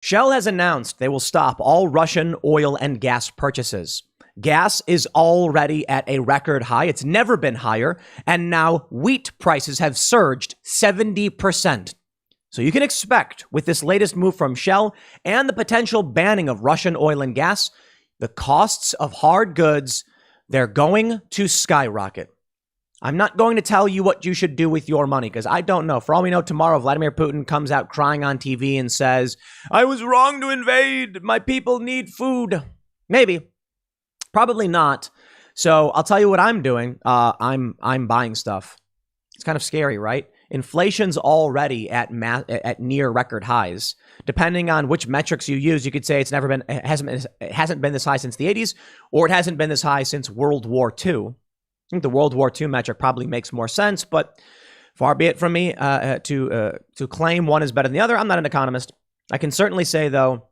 Shell has announced they will stop all Russian oil and gas purchases. Gas is already at a record high. It's never been higher. And now wheat prices have surged 70%. So you can expect, with this latest move from Shell and the potential banning of Russian oil and gas, the costs of hard goods, they're going to skyrocket. I'm not going to tell you what you should do with your money because I don't know. For all we know, tomorrow Vladimir Putin comes out crying on TV and says, I was wrong to invade. My people need food. Maybe. Probably not. So I'll tell you what I'm doing. I'm buying stuff. It's kind of scary, right? Inflation's already at near record highs. Depending on which metrics you use, you could say it hasn't been this high since the 80s, or it hasn't been this high since World War II. I think the World War II metric probably makes more sense, but far be it from me to claim one is better than the other. I'm not an economist. I can certainly say, though,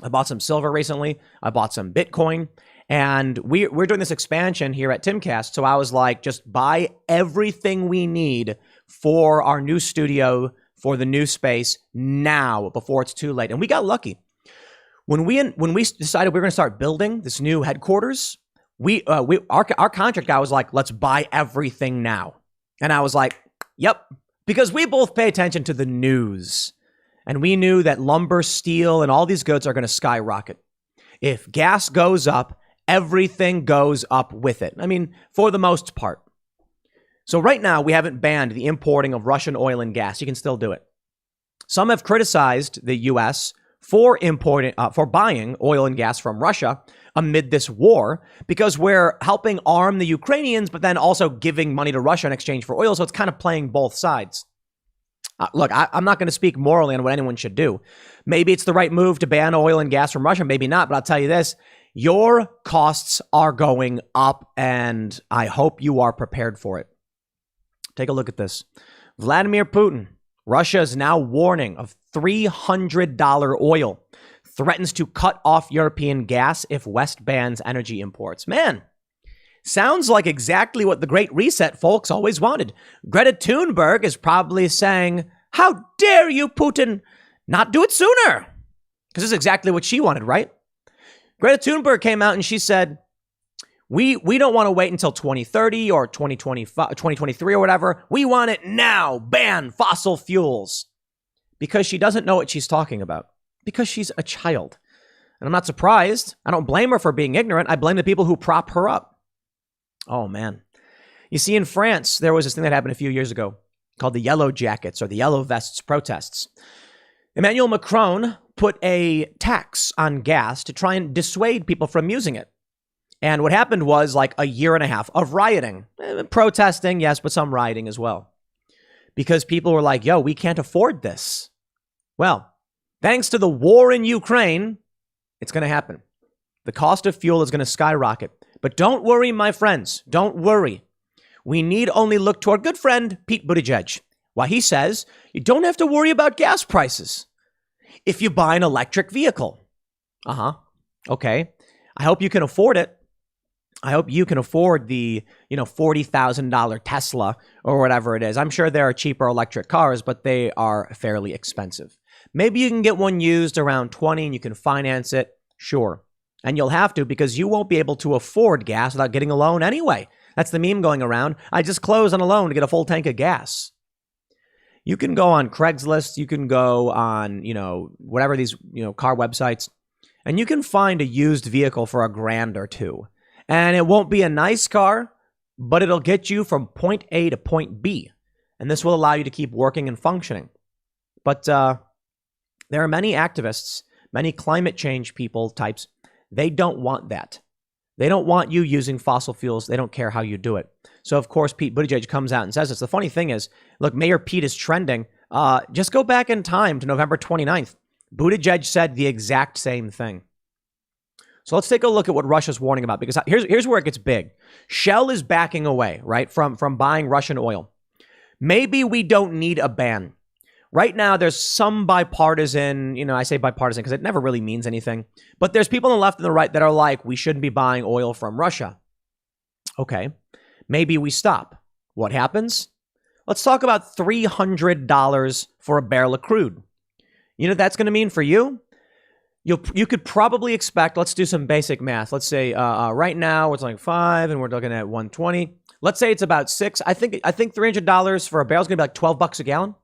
I bought some silver recently. I bought some Bitcoin. And we're doing this expansion here at Timcast. So I was like, just buy everything we need for our new studio, for the new space now before it's too late. And we got lucky. When we decided we were going to start building this new headquarters, our contract guy was like, let's buy everything now. And I was like, yep, because we both pay attention to the news. And we knew that lumber, steel, and all these goods are going to skyrocket. If gas goes up, everything goes up with it. I mean, for the most part. So right now, we haven't banned the importing of Russian oil and gas. You can still do it. Some have criticized the U.S. for buying oil and gas from Russia amid this war because we're helping arm the Ukrainians, but then also giving money to Russia in exchange for oil. So it's kind of playing both sides. Look, I'm not going to speak morally on what anyone should do. Maybe it's the right move to ban oil and gas from Russia. Maybe not. But I'll tell you this. Your costs are going up, and I hope you are prepared for it. Take a look at this. Vladimir Putin, Russia is now warning of $300 oil. Threatens to cut off European gas if West bans energy imports. Man, sounds like exactly what the Great Reset folks always wanted. Greta Thunberg is probably saying, how dare you, Putin, not do it sooner? Because this is exactly what she wanted, right? Greta Thunberg came out and she said, we don't want to wait until 2030 or 2025, 2023 or whatever. We want it now. Ban fossil fuels. Because she doesn't know what she's talking about. Because she's a child. And I'm not surprised. I don't blame her for being ignorant. I blame the people who prop her up. Oh, man. You see, in France, there was this thing that happened a few years ago called the Yellow Jackets or the Yellow Vests protests. Emmanuel Macron put a tax on gas to try and dissuade people from using it. And what happened was like a year and a half of rioting, protesting, yes, but some rioting as well. Because people were like, yo, we can't afford this. Well, thanks to the war in Ukraine, it's going to happen. The cost of fuel is going to skyrocket. But don't worry, my friends. Don't worry. We need only look to our good friend, Pete Buttigieg. Why he says you don't have to worry about gas prices if you buy an electric vehicle. Okay. I hope you can afford it. I hope you can afford the, $40,000 Tesla or whatever it is. I'm sure there are cheaper electric cars, but they are fairly expensive. Maybe you can get one used around 20 and you can finance it. Sure. And you'll have to because you won't be able to afford gas without getting a loan anyway. That's the meme going around. I just closed on a loan to get a full tank of gas. You can go on Craigslist. You can go on, whatever these, car websites, and you can find a used vehicle for $1,000 or $2,000. And it won't be a nice car, but it'll get you from point A to point B. And this will allow you to keep working and functioning. But there are many activists, many climate change types. They don't want that. They don't want you using fossil fuels. They don't care how you do it. So, of course, Pete Buttigieg comes out and says this. The funny thing is, look, Mayor Pete is trending. Just go back in time to November 29th. Buttigieg said the exact same thing. So let's take a look at what Russia's warning about, because here's where it gets big. Shell is backing away, right, from buying Russian oil. Maybe we don't need a ban. Right now, there's some bipartisan, I say bipartisan because it never really means anything. But there's people on the left and the right that are like, we shouldn't be buying oil from Russia. Okay, maybe we stop. What happens? Let's talk about $300 for a barrel of crude. You know what that's going to mean for you? You could probably expect, let's do some basic math. Let's say right now it's like 5 and we're looking at 120. Let's say it's about 6. I think $300 for a barrel is going to be like $12 a gallon.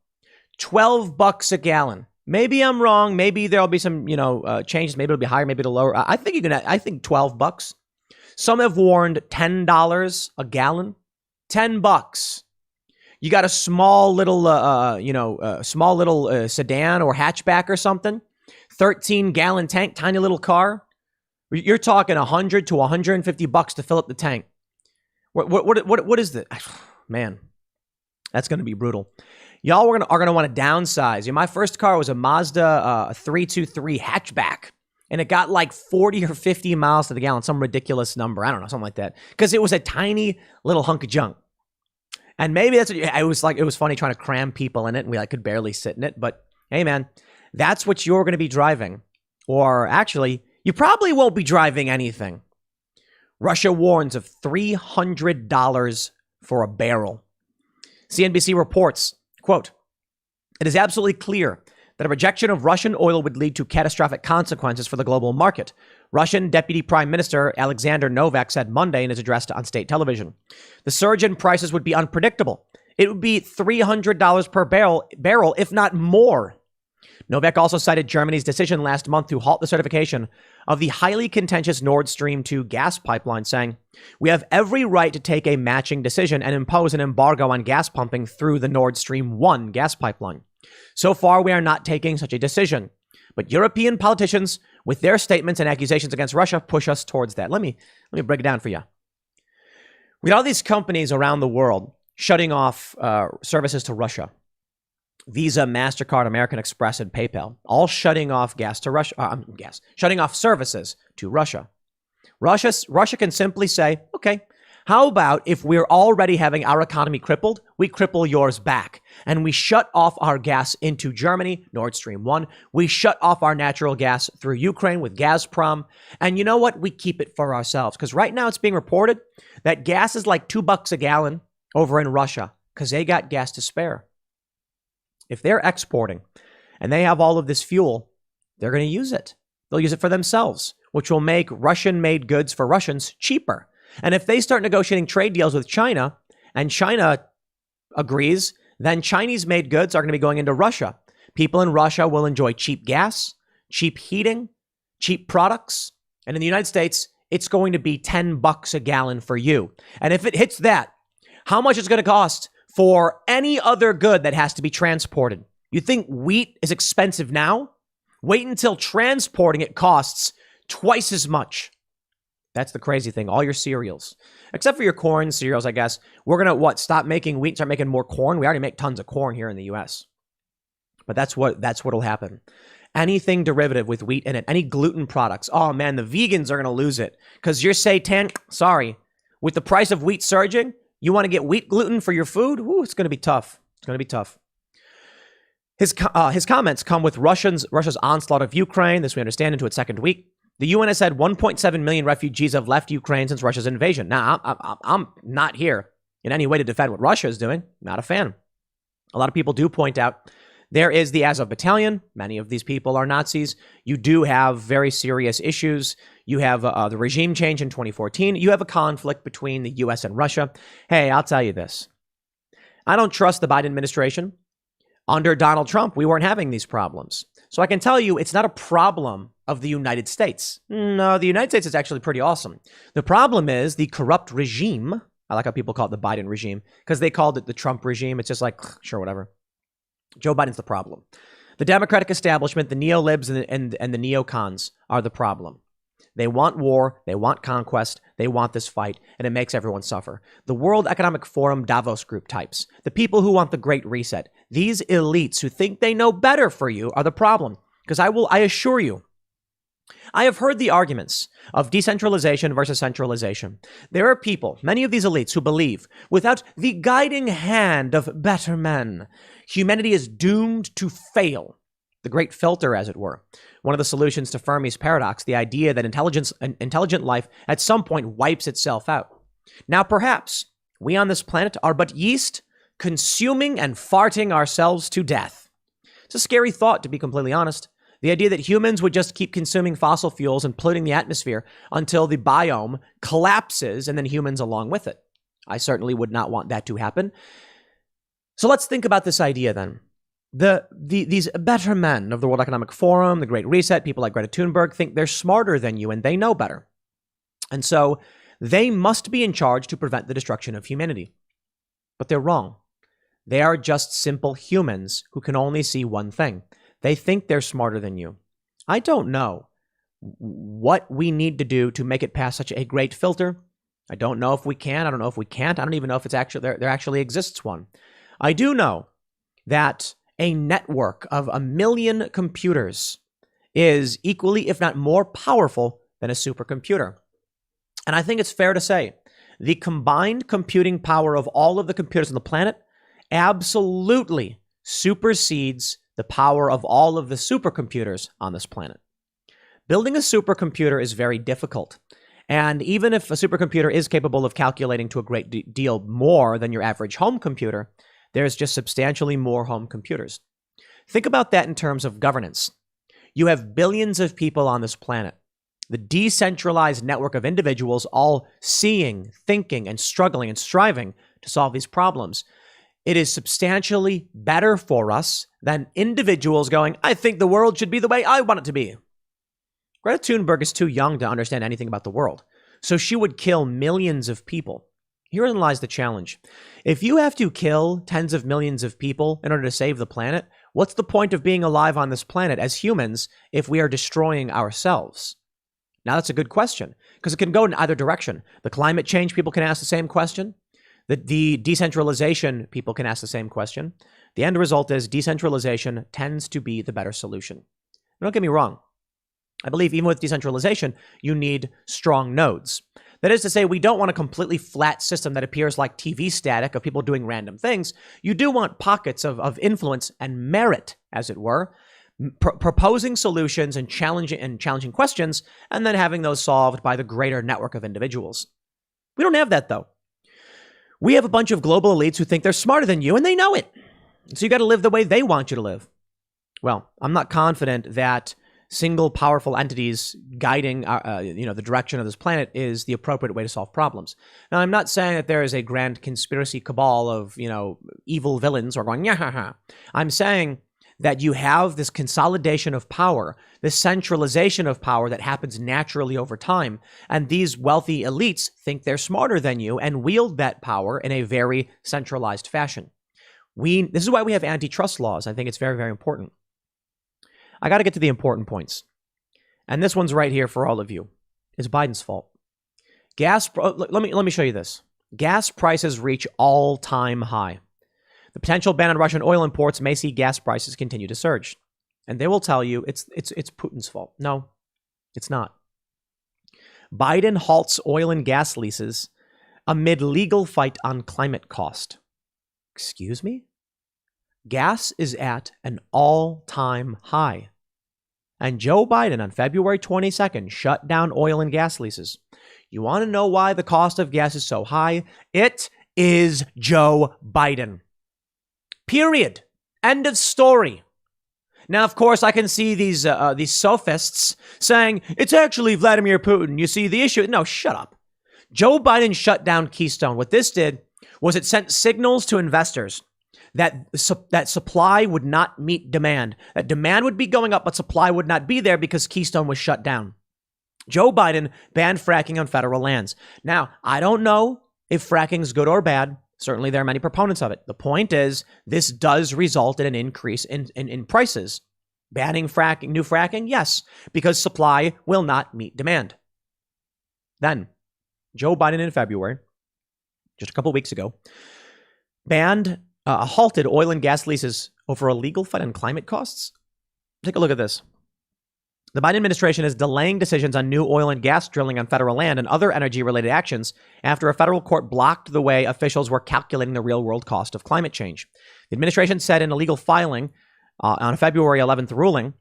$12 a gallon. Maybe I'm wrong. Maybe there'll be some, changes. Maybe it'll be higher, maybe it'll lower. I think $12. Some have warned $10 a gallon. $10. You got a small little sedan or hatchback or something. 13-gallon tank, tiny little car. You're talking $100 to $150 to fill up the tank. What is this? Man, that's going to be brutal. Y'all are going to want to downsize. My first car was a Mazda 323 hatchback, and it got like 40 or 50 miles to the gallon, some ridiculous number. I don't know, something like that, because it was a tiny little hunk of junk. And maybe that's what it was funny trying to cram people in it, and we could barely sit in it. But hey, man, that's what you're going to be driving. Or actually, you probably won't be driving anything. Russia warns of $300 for a barrel. CNBC reports, quote, "It is absolutely clear that a rejection of Russian oil would lead to catastrophic consequences for the global market," Russian Deputy Prime Minister Alexander Novak said Monday in his address on state television. "The surge in prices would be unpredictable. It would be $300 per barrel, if not more." Novak also cited Germany's decision last month to halt the certification of the highly contentious Nord Stream 2 gas pipeline, saying, "We have every right to take a matching decision and impose an embargo on gas pumping through the Nord Stream 1 gas pipeline. So far, we are not taking such a decision. But European politicians, with their statements and accusations against Russia, push us towards that." Let me break it down for you. We got all these companies around the world shutting off services to Russia. Visa, MasterCard, American Express, and PayPal, all shutting off shutting off services to Russia. Russia can simply say, okay, how about if we're already having our economy crippled, we cripple yours back, and we shut off our gas into Germany, Nord Stream 1. We shut off our natural gas through Ukraine with Gazprom. And you know what? We keep it for ourselves. Because right now it's being reported that gas is like $2 a gallon over in Russia because they got gas to spare. If they're exporting and they have all of this fuel, they're going to use it. They'll use it for themselves, which will make Russian-made goods for Russians cheaper. And if they start negotiating trade deals with China and China agrees, then Chinese-made goods are going to be going into Russia. People in Russia will enjoy cheap gas, cheap heating, cheap products. And in the United States, it's going to be $10 a gallon for you. And if it hits that, how much is it going to cost for any other good that has to be transported? You think wheat is expensive now? Wait until transporting it costs twice as much. That's the crazy thing. All your cereals, except for your corn cereals, I guess, we're going to stop making wheat and start making more corn. We already make tons of corn here in the US. But that's what'll happen. Anything derivative with wheat in it, any gluten products. Oh man, the vegans are going to lose it because you're satanic. Sorry. With the price of wheat surging, you want to get wheat gluten for your food? Ooh, it's going to be tough. It's going to be tough. His comments come with Russia's onslaught of Ukraine. This we understand into its second week. The UN has said 1.7 million refugees have left Ukraine since Russia's invasion. Now, I'm not here in any way to defend what Russia is doing. Not a fan. A lot of people do point out there is the Azov Battalion. Many of these people are Nazis. You do have very serious issues. You have the regime change in 2014. You have a conflict between the U.S. and Russia. Hey, I'll tell you this. I don't trust the Biden administration. Under Donald Trump, we weren't having these problems. So I can tell you it's not a problem of the United States. No, the United States is actually pretty awesome. The problem is the corrupt regime. I like how people call it the Biden regime because they called it the Trump regime. It's just like, sure, whatever. Joe Biden's the problem. The Democratic establishment, the neo-libs and the neocons are the problem. They want war, they want conquest, they want this fight, and it makes everyone suffer. The World Economic Forum Davos group types, the people who want the Great Reset, these elites who think they know better for you are the problem. Because I assure you, I have heard the arguments of decentralization versus centralization. There are people, many of these elites, who believe without the guiding hand of better men, humanity is doomed to fail. The great filter, as it were. One of the solutions to Fermi's paradox, the idea that intelligent life at some point wipes itself out. Now, perhaps we on this planet are but yeast consuming and farting ourselves to death. It's a scary thought, to be completely honest. The idea that humans would just keep consuming fossil fuels and polluting the atmosphere until the biome collapses and then humans along with it. I certainly would not want that to happen. So let's think about this idea then. These better men of the World Economic Forum, the Great Reset, people like Greta Thunberg think they're smarter than you and they know better. And so they must be in charge to prevent the destruction of humanity. But they're wrong. They are just simple humans who can only see one thing. They think they're smarter than you. I don't know what we need to do to make it past such a great filter. I don't know if we can. I don't know if we can't. I don't even know if it's actually there actually exists one. I do know that a network of 1 million computers is equally, if not more powerful than a supercomputer. And I think it's fair to say the combined computing power of all of the computers on the planet absolutely supersedes the power of all of the supercomputers on this planet. Building a supercomputer is very difficult. And even if a supercomputer is capable of calculating to a great deal more than your average home computer, there's just substantially more home computers. Think about that in terms of governance. You have billions of people on this planet. The decentralized network of individuals all seeing, thinking, and struggling and striving to solve these problems. It is substantially better for us than individuals going, I think the world should be the way I want it to be. Greta Thunberg is too young to understand anything about the world, so she would kill millions of people. Herein lies the challenge. If you have to kill tens of millions of people in order to save the planet, what's the point of being alive on this planet as humans if we are destroying ourselves? Now, that's a good question, because it can go in either direction. The climate change people can ask the same question. The decentralization people can ask the same question. The end result is decentralization tends to be the better solution. Don't get me wrong. I believe even with decentralization, you need strong nodes. That is to say, we don't want a completely flat system that appears like TV static of people doing random things. You do want pockets of influence and merit, as it were, proposing solutions and challenging questions, and then having those solved by the greater network of individuals. We don't have that, though. We have a bunch of global elites who think they're smarter than you, and they know it. So you got to live the way they want you to live. Well, I'm not confident that single powerful entities guiding the direction of this planet is the appropriate way to solve problems. Now, I'm not saying that there is a grand conspiracy cabal of evil villains or going, yeah. I'm saying that you have this consolidation of power, this centralization of power that happens naturally over time. And these wealthy elites think they're smarter than you and wield that power in a very centralized fashion. This is why we have antitrust laws. I think it's very, very important. I got to get to the important points. And this one's right here for all of you. It's Biden's fault. Let me show you this. Gas prices reach all-time high. The potential ban on Russian oil imports may see gas prices continue to surge. And they will tell you it's Putin's fault. No, it's not. Biden halts oil and gas leases amid legal fight on climate cost. Excuse me? Gas is at an all-time high. And Joe Biden on February 22nd shut down oil and gas leases. You want to know why the cost of gas is so high? It is Joe Biden. Period. End of story. Now, of course, I can see these sophists saying, it's actually Vladimir Putin. You see the issue? No, shut up. Joe Biden shut down Keystone. What this did was it sent signals to investors that supply would not meet demand, that demand would be going up, but supply would not be there because Keystone was shut down. Joe Biden banned fracking on federal lands. Now, I don't know if fracking is good or bad. Certainly, there are many proponents of it. The point is, this does result in an increase in prices. Banning fracking, new fracking, yes, because supply will not meet demand. Then, Joe Biden in February, just a couple weeks ago, halted oil and gas leases over a legal fight on climate costs. Take a look at this. The Biden administration is delaying decisions on new oil and gas drilling on federal land and other energy-related actions after a federal court blocked the way officials were calculating the real-world cost of climate change. The administration said in a legal filing on a February 11th ruling,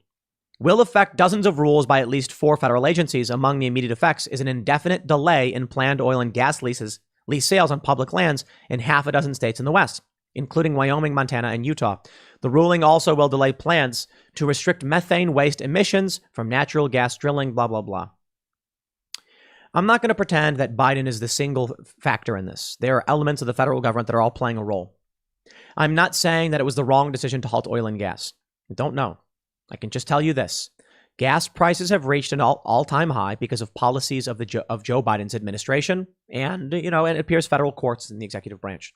will affect dozens of rules by at least 4 federal agencies. Among the immediate effects is an indefinite delay in planned oil and gas lease sales on public lands in half a dozen states in the West. including Wyoming, Montana, and Utah. The ruling also will delay plans to restrict methane waste emissions from natural gas drilling, blah, blah, blah. I'm not going to pretend that Biden is the single factor in this. There are elements of the federal government that are all playing a role. I'm not saying that it was the wrong decision to halt oil and gas. I don't know. I can just tell you this. Gas prices have reached an all-time high because of policies of Joe Biden's administration and, and it appears federal courts and the executive branch.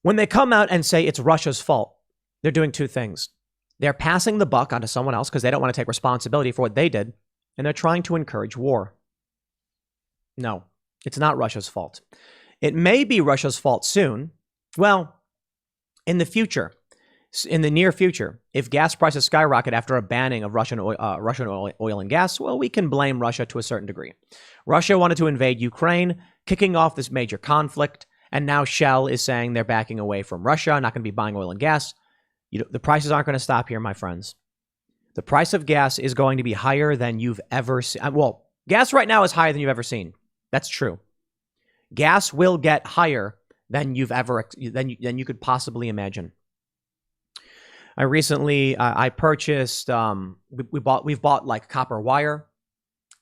When they come out and say it's Russia's fault, they're doing two things. They're passing the buck onto someone else because they don't want to take responsibility for what they did, and they're trying to encourage war. No, it's not Russia's fault. It may be Russia's fault soon. Well, in the future, in the near future, if gas prices skyrocket after a banning of Russian oil and gas, well, we can blame Russia to a certain degree. Russia wanted to invade Ukraine, kicking off this major conflict, and now Shell is saying they're backing away from Russia, not going to be buying oil and gas. The prices aren't going to stop here, my friends. The price of gas is going to be higher than you've ever seen. Well, gas right now is higher than you've ever seen. That's true. Gas will get higher than you could possibly imagine. I recently I purchased we've bought like copper wire.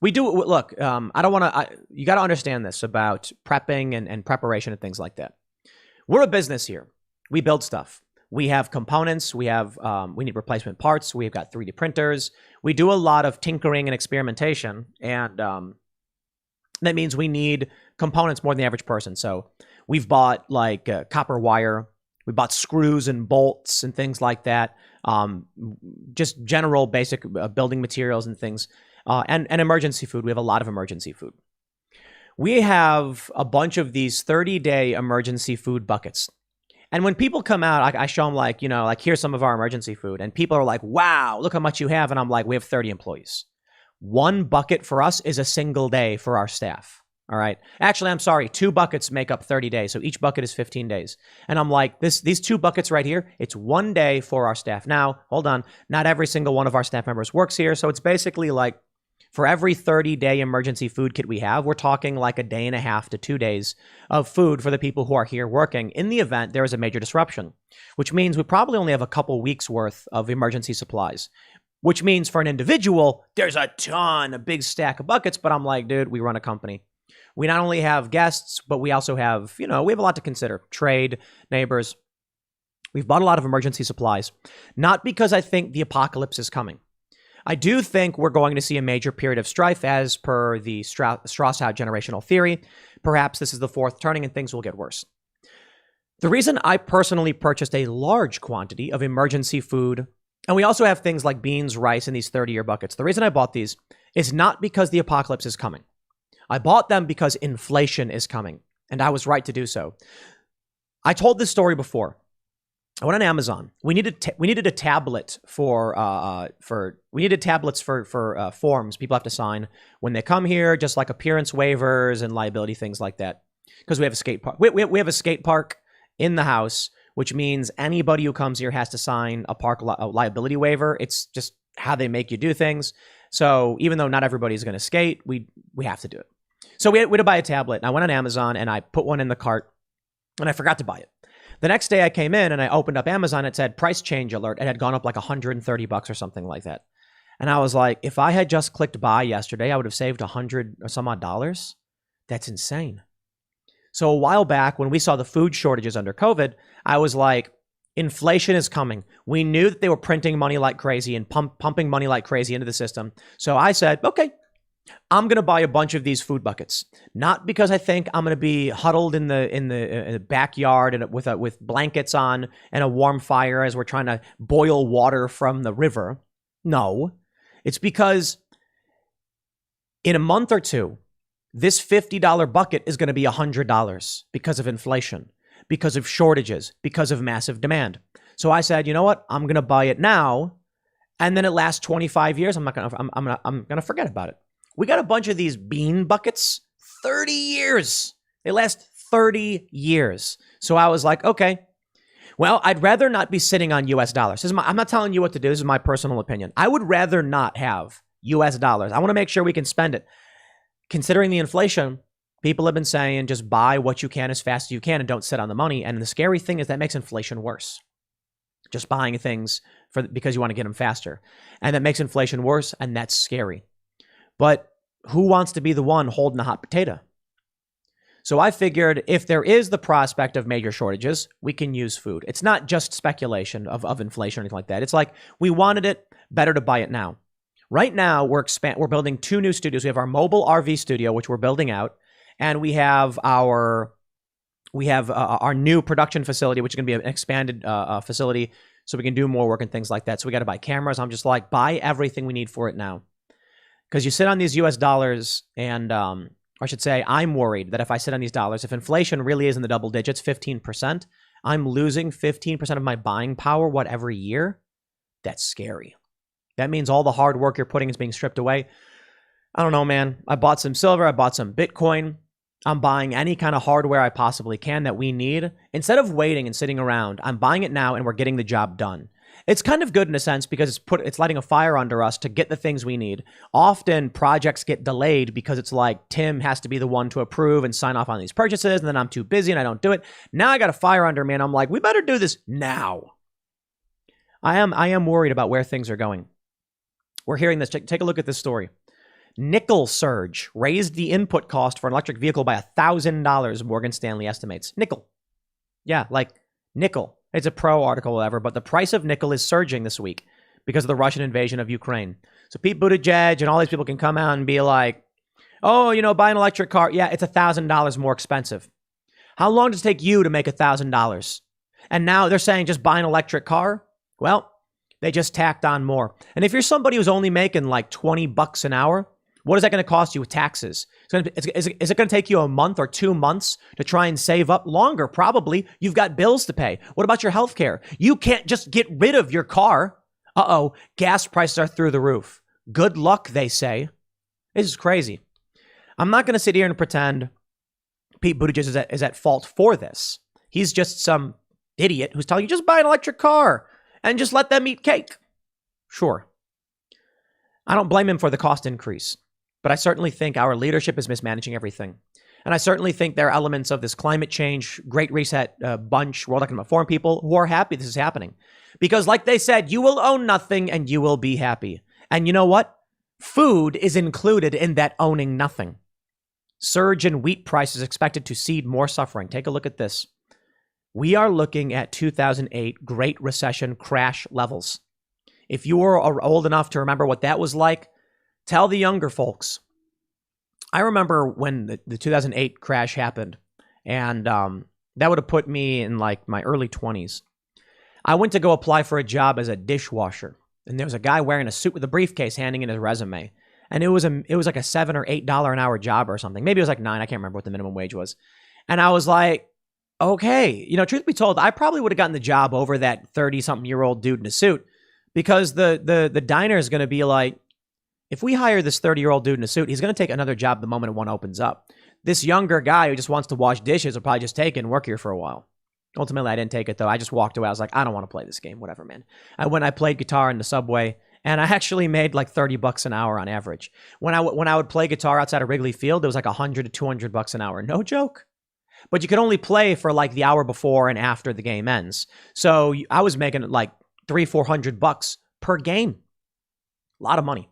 We do look. I don't want to. You got to understand this about prepping and preparation and things like that. We're a business here. We build stuff. We have components. We need replacement parts. We've got 3D printers. We do a lot of tinkering and experimentation, and that means we need components more than the average person. So we've bought like copper wire. We bought screws and bolts and things like that. Just general basic building materials and things. And emergency food. We have a lot of emergency food. We have a bunch of these 30-day emergency food buckets. And when people come out, I show them like, here's some of our emergency food. And people are like, wow, look how much you have. And I'm like, we have 30 employees. One bucket for us is a single day for our staff. All right. Actually, I'm sorry. 2 buckets make up 30 days. So each bucket is 15 days. And I'm like, these 2 buckets right here, it's 1 day for our staff. Now, hold on. Not every single one of our staff members works here. So it's basically like for every 30-day emergency food kit we have, we're talking like a day and a half to 2 days of food for the people who are here working in the event there is a major disruption, which means we probably only have a couple weeks worth of emergency supplies. Which means for an individual, there's a big stack of buckets. But I'm like, dude, we run a company. We not only have guests, but we also have, we have a lot to consider. Trade, neighbors. We've bought a lot of emergency supplies. Not because I think the apocalypse is coming. I do think we're going to see a major period of strife as per the Strauss-Howe generational theory. Perhaps this is the 4th turning and things will get worse. The reason I personally purchased a large quantity of emergency food, and we also have things like beans, rice in these 30-year buckets. The reason I bought these is not because the apocalypse is coming. I bought them because inflation is coming, and I was right to do so. I told this story before. I went on Amazon. We needed a tablet for forms people have to sign when they come here, just like appearance waivers and liability things like that. Because we have a skate park. We have a skate park in the house, which means anybody who comes here has to sign a liability waiver. It's just how they make you do things. So even though not everybody's going to skate, we have to do it. So we had to buy a tablet. And I went on Amazon and I put one in the cart and I forgot to buy it. The next day I came in and I opened up Amazon. It said price change alert. It had gone up like $130 or something like that. And I was like, if I had just clicked buy yesterday, I would have saved $100 or some odd dollars. That's insane. So a while back when we saw the food shortages under COVID, I was like, inflation is coming. We knew that they were printing money like crazy and pumping money like crazy into the system. So I said, okay, I'm going to buy a bunch of these food buckets, not because I think I'm going to be huddled in the backyard and with blankets on and a warm fire as we're trying to boil water from the river. No, it's because in a month or two, this $50 bucket is going to be $100 because of inflation, because of shortages, because of massive demand. So I said, you know what? I'm going to buy it now, and then it lasts 25 years. I'm going to forget about it. We got a bunch of these bean buckets, 30 years. They last 30 years. So I was like, okay, well, I'd rather not be sitting on US dollars. I'm not telling you what to do. This is my personal opinion. I would rather not have US dollars. I want to make sure we can spend it. Considering the inflation, People have been saying just buy what you can as fast as you can and don't sit on the money. And the scary thing is that makes inflation worse. Just buying things because you want to get them faster. And that makes inflation worse, and that's scary. But who wants to be the one holding the hot potato? So I figured if there is the prospect of major shortages, we can use food. It's not just speculation of inflation or anything like that. It's like we wanted it, better to buy it now. Right now, we're building 2 new studios. We have our mobile RV studio, which we're building out, and we have our new production facility, which is going to be an expanded facility, so we can do more work and things like that. So we got to buy cameras. I'm just like, buy everything we need for it now, because you sit on these U.S. dollars, and I should say, I'm worried that if I sit on these dollars, if inflation really is in the double digits, 15%, I'm losing 15% of my buying power, every year? That's scary. That means all the hard work you're putting is being stripped away. I don't know, man. I bought some silver. I bought some Bitcoin. I'm buying any kind of hardware I possibly can that we need. Instead of waiting and sitting around, I'm buying it now and we're getting the job done. It's kind of good in a sense because it's lighting a fire under us to get the things we need. Often projects get delayed because it's like Tim has to be the one to approve and sign off on these purchases, and then I'm too busy and I don't do it. Now I got a fire under me and I'm like, we better do this now. I am worried about where things are going. We're hearing this. Take a look at this story. Nickel surge raised the input cost for an electric vehicle by $1,000, Morgan Stanley estimates. Nickel. Yeah, like nickel. It's a pro article, whatever, but the price of nickel is surging this week because of the Russian invasion of Ukraine. So Pete Buttigieg and all these people can come out and be like, oh, buy an electric car. Yeah, it's $1,000 more expensive. How long does it take you to make $1,000? And now they're saying just buy an electric car? Well, they just tacked on more. And if you're somebody who's only making like $20 an hour, what is that going to cost you with taxes? Is it going to take you a month or 2 months to try and save up? Longer, probably. You've got bills to pay. What about your health care? You can't just get rid of your car. Uh-oh, gas prices are through the roof. Good luck, they say. This is crazy. I'm not going to sit here and pretend Pete Buttigieg is at fault for this. He's just some idiot who's telling you just buy an electric car and just let them eat cake. Sure. I don't blame him for the cost increase. But I certainly think our leadership is mismanaging everything. And I certainly think there are elements of this climate change, Great Reset bunch, World Economic Forum people who are happy this is happening. Because like they said, you will own nothing and you will be happy. And you know what? Food is included in that owning nothing. Surge in wheat prices expected to seed more suffering. Take a look at this. We are looking at 2008 Great Recession crash levels. If you were old enough to remember what that was like, tell the younger folks. I remember when the 2008 crash happened, and that would have put me in like my early 20s. I went to go apply for a job as a dishwasher, and there was a guy wearing a suit with a briefcase handing in his resume, and it was like a $7 or $8 an hour job or something. Maybe it was like $9. I can't remember what the minimum wage was. And I was like, okay, truth be told, I probably would have gotten the job over that 30-something-year-old dude in a suit, because the diner is going to be like, if we hire this 30-year-old dude in a suit, he's going to take another job the moment one opens up. This younger guy who just wants to wash dishes will probably just take it and work here for a while. Ultimately, I didn't take it, though. I just walked away. I was like, I don't want to play this game. Whatever, man. I played guitar in the subway, and I actually made like $30 an hour on average. When I would play guitar outside of Wrigley Field, it was like $100 to $200 an hour. No joke. But you could only play for like the hour before and after the game ends. So I was making like $300-400 per game. A lot of money.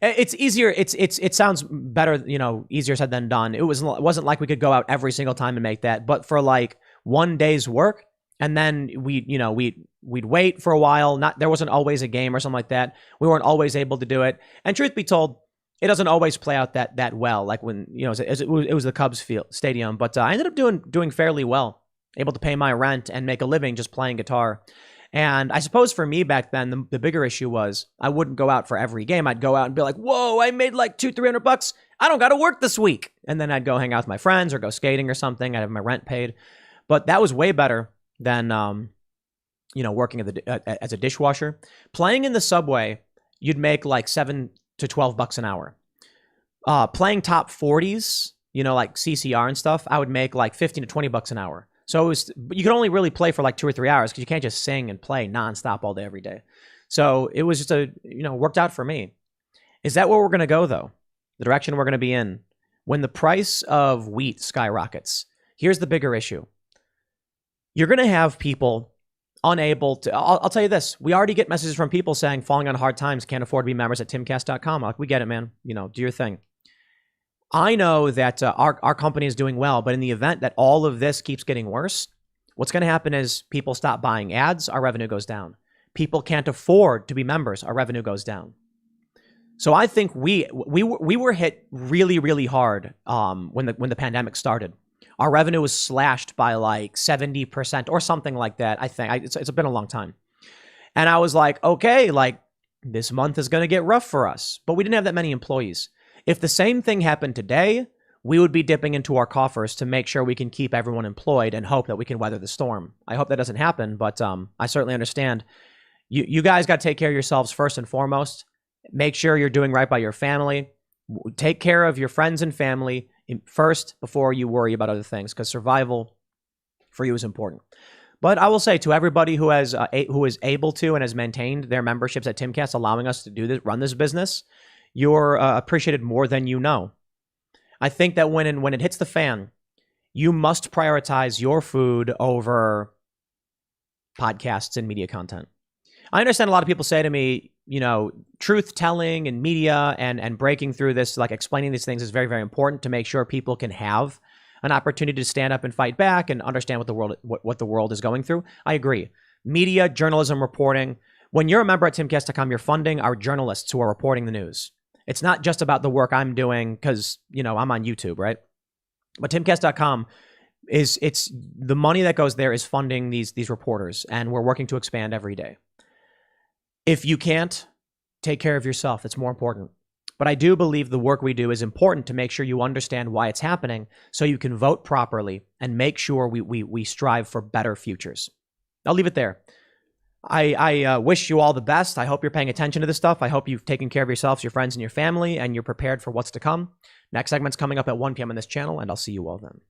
It's easier. It sounds better, easier said than done. It wasn't like we could go out every single time and make that, but for like one day's work, and then we'd wait for a while. There wasn't always a game or something like that. We weren't always able to do it. And truth be told, it doesn't always play out that well. Like when it was the Cubs stadium, but I ended up doing fairly well, able to pay my rent and make a living just playing guitar. And I suppose for me back then, the bigger issue was I wouldn't go out for every game. I'd go out and be like, whoa, I made like $200-300. I don't got to work this week. And then I'd go hang out with my friends or go skating or something. I'd have my rent paid. But that was way better than, working as a dishwasher. Playing in the subway, you'd make like $7 to $12 an hour. Playing top 40s, like CCR and stuff, I would make like $15 to $20 an hour. So you could only really play for like 2 or 3 hours because you can't just sing and play nonstop all day, every day. So it was just worked out for me. Is that where we're going to go, though? The direction we're going to be in, when the price of wheat skyrockets, here's the bigger issue. You're going to have people unable to, I'll tell you this. We already get messages from people saying falling on hard times, can't afford to be members at timcast.com. Like, we get it, man. Do your thing. I know that our company is doing well, but in the event that all of this keeps getting worse, what's going to happen is people stop buying ads, our revenue goes down. People can't afford to be members, our revenue goes down. So I think we were hit really, really hard when the pandemic started. Our revenue was slashed by like 70% or something like that. I think it's been a long time. And I was like, okay, like this month is going to get rough for us, but we didn't have that many employees. If the same thing happened today, we would be dipping into our coffers to make sure we can keep everyone employed and hope that we can weather the storm. I hope that doesn't happen, but I certainly understand. You guys got to take care of yourselves first and foremost. Make sure you're doing right by your family. Take care of your friends and family first before you worry about other things, because survival for you is important. But I will say to everybody who is able to and has maintained their memberships at Timcast, allowing us to do this, run this business, you're appreciated more than you know. I think that when it hits the fan, you must prioritize your food over podcasts and media content. I understand a lot of people say to me, truth telling and media and breaking through this, like explaining these things is very, very important to make sure people can have an opportunity to stand up and fight back and understand what the world is going through. I agree. Media, journalism, reporting. When you're a member at timcast.com, you're funding our journalists who are reporting the news. It's not just about the work I'm doing because, I'm on YouTube, right? But timcast.com it's the money that goes there is funding these reporters, and we're working to expand every day. If you can't, take care of yourself. It's more important. But I do believe the work we do is important to make sure you understand why it's happening so you can vote properly and make sure we strive for better futures. I'll leave it there. I wish you all the best. I hope you're paying attention to this stuff. I hope you've taken care of yourselves, your friends, and your family, and you're prepared for what's to come. Next segment's coming up at 1 p.m. on this channel, and I'll see you all then.